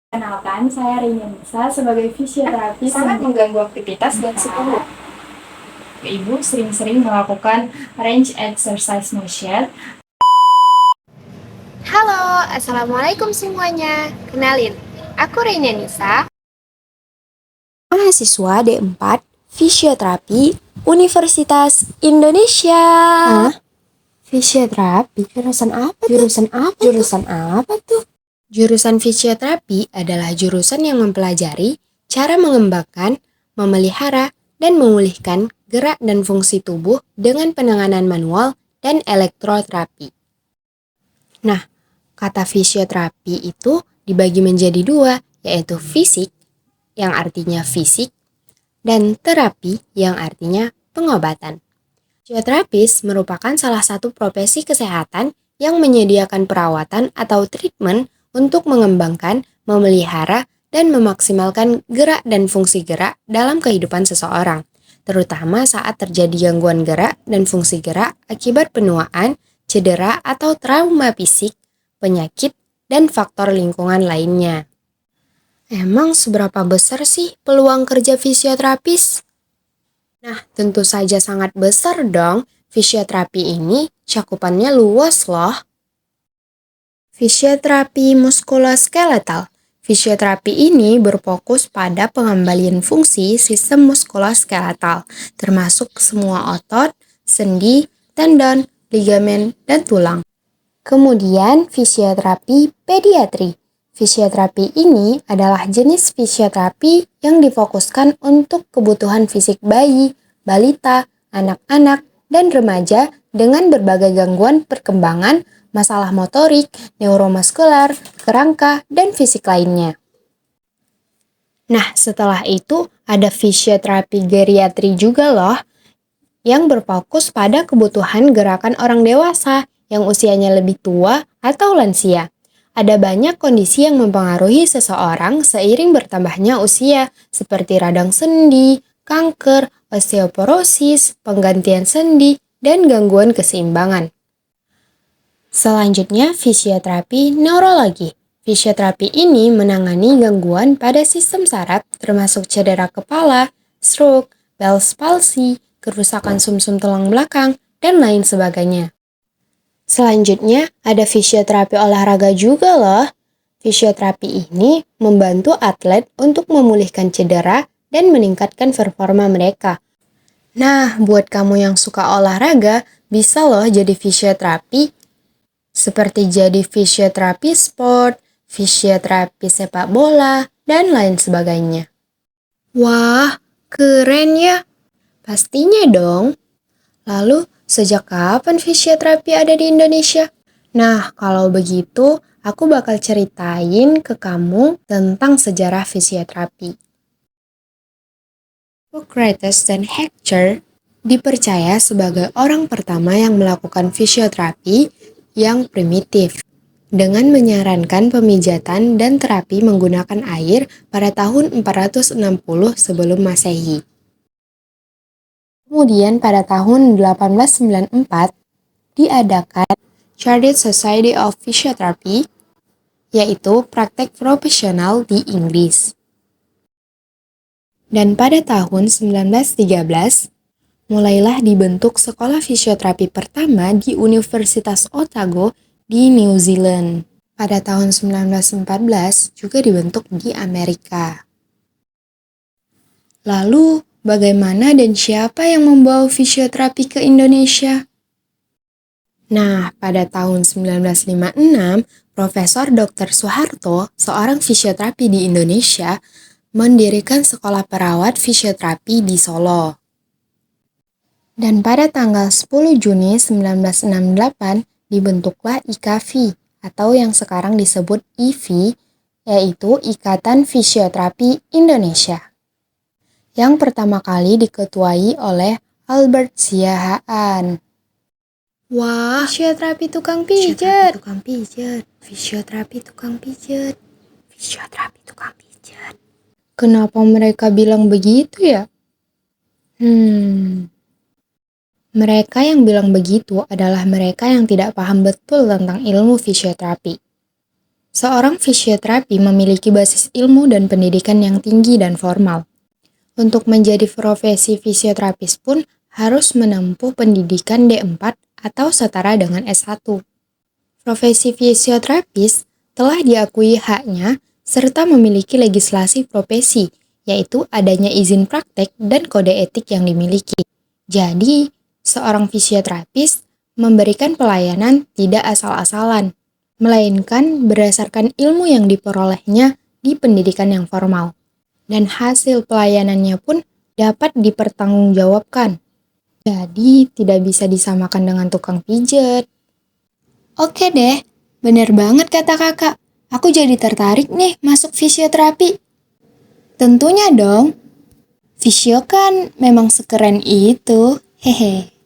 Kenalkan, saya Rina Nisa sebagai fisioterapis sangat mengganggu aktivitas dan psikolog. Ibu sering-sering melakukan range exercise motion. Halo, Assalamualaikum semuanya. Kenalin, aku Reina Nisa, mahasiswa D4 Fisioterapi Universitas Indonesia. Hah? Fisioterapi? Jurusan apa tuh? Jurusan fisioterapi adalah jurusan yang mempelajari cara mengembangkan, memelihara, dan memulihkan gerak dan fungsi tubuh dengan penanganan manual dan elektroterapi. Nah, kata fisioterapi itu dibagi menjadi dua, yaitu fisik, yang artinya fisik, dan terapi, yang artinya pengobatan. Fisioterapis merupakan salah satu profesi kesehatan yang menyediakan perawatan atau treatment untuk mengembangkan, memelihara, dan memaksimalkan gerak dan fungsi gerak dalam kehidupan seseorang, terutama saat terjadi gangguan gerak dan fungsi gerak akibat penuaan, cedera atau trauma fisik, penyakit, dan faktor lingkungan lainnya. Emang seberapa besar sih peluang kerja fisioterapis? Nah, tentu saja sangat besar dong. Fisioterapi ini cakupannya luas loh. Fisioterapi muskuloskeletal. Fisioterapi ini berfokus pada pengembalian fungsi sistem muskuloskeletal, termasuk semua otot, sendi, tendon, ligamen, dan tulang. Kemudian fisioterapi pediatri. Fisioterapi ini adalah jenis fisioterapi yang difokuskan untuk kebutuhan fisik bayi, balita, anak-anak, dan remaja dengan berbagai gangguan perkembangan, masalah motorik, neuromuskular, kerangka, dan fisik lainnya. Nah, setelah itu ada fisioterapi geriatri juga loh, yang berfokus pada kebutuhan gerakan orang dewasa yang usianya lebih tua atau lansia. Ada banyak kondisi yang mempengaruhi seseorang seiring bertambahnya usia, seperti radang sendi, kanker, osteoporosis, penggantian sendi, dan gangguan keseimbangan. Selanjutnya, fisioterapi neurologi. Fisioterapi ini menangani gangguan pada sistem saraf, termasuk cedera kepala, stroke, Bell's palsy, kerusakan sumsum tulang belakang, dan lain sebagainya. Selanjutnya, ada fisioterapi olahraga juga loh. Fisioterapi ini membantu atlet untuk memulihkan cedera dan meningkatkan performa mereka. Nah, buat kamu yang suka olahraga, bisa loh jadi fisioterapi, seperti jadi fisioterapi sport, fisioterapi sepak bola, dan lain sebagainya. Wah, keren ya! Pastinya dong. Lalu, sejak kapan fisioterapi ada di Indonesia? Nah, kalau begitu, aku bakal ceritain ke kamu tentang sejarah fisioterapi. Hippocrates dan Hector dipercaya sebagai orang pertama yang melakukan fisioterapi yang primitif, dengan menyarankan pemijatan dan terapi menggunakan air pada tahun 460 sebelum Masehi. Kemudian pada tahun 1894 diadakan Chartered Society of Physiotherapy, yaitu praktek profesional di Inggris. Dan pada tahun 1913, mulailah dibentuk sekolah fisioterapi pertama di Universitas Otago di New Zealand. Pada tahun 1914 juga dibentuk di Amerika. Lalu, bagaimana dan siapa yang membawa fisioterapi ke Indonesia? Nah, pada tahun 1956, Profesor Dr. Soeharto, seorang fisioterapi di Indonesia, mendirikan sekolah perawat fisioterapi di Solo. Dan pada tanggal 10 Juni 1968, dibentuklah IKFI, atau yang sekarang disebut IFI, yaitu Ikatan Fisioterapi Indonesia, yang pertama kali diketuai oleh Albert Siahaan. Wah, fisioterapi tukang pijat. Fisioterapi tukang pijat. Kenapa mereka bilang begitu ya? Mereka yang bilang begitu adalah mereka yang tidak paham betul tentang ilmu fisioterapi. Seorang fisioterapi memiliki basis ilmu dan pendidikan yang tinggi dan formal. Untuk menjadi profesi fisioterapis pun harus menempuh pendidikan D4 atau setara dengan S1. Profesi fisioterapis telah diakui haknya serta memiliki legislasi profesi, yaitu adanya izin praktek dan kode etik yang dimiliki. Jadi, seorang fisioterapis memberikan pelayanan tidak asal-asalan, melainkan berdasarkan ilmu yang diperolehnya di pendidikan yang formal. Dan hasil pelayanannya pun dapat dipertanggungjawabkan. Jadi, tidak bisa disamakan dengan tukang pijet. Oke deh, bener banget kata kakak. Aku jadi tertarik nih masuk fisioterapi. Tentunya dong. Fisio kan memang sekeren itu. Hehe.